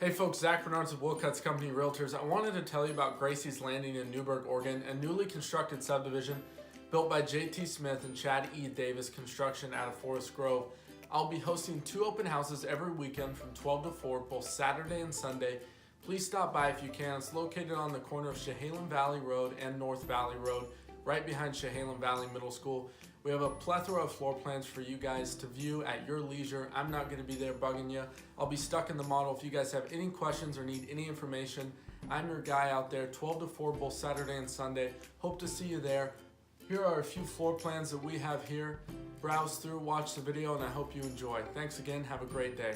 Hey folks, Zach Bernards of Wilcuts Company Realtors. I wanted to tell you about Gracie's Landing in Newberg, Oregon, a newly constructed subdivision built by J.T. Smith and Chad E. Davis Construction out of Forest Grove. I'll be hosting 2 open houses every weekend from 12 to 4, both Saturday and Sunday. Please stop by if you can. It's located on the corner of Chehalem Valley Road and North Valley Road, right behind Chehalem Valley Middle School. We have a plethora of floor plans for you guys to view at your leisure. I'm not going to be there bugging you. I'll be stuck in the model. If you guys have any questions or need any information, I'm your guy out there, 12 to 4, both Saturday and Sunday. Hope to see you there. Here are a few floor plans that we have here. Browse through, watch the video, and I hope you enjoy. Thanks again. Have a great day.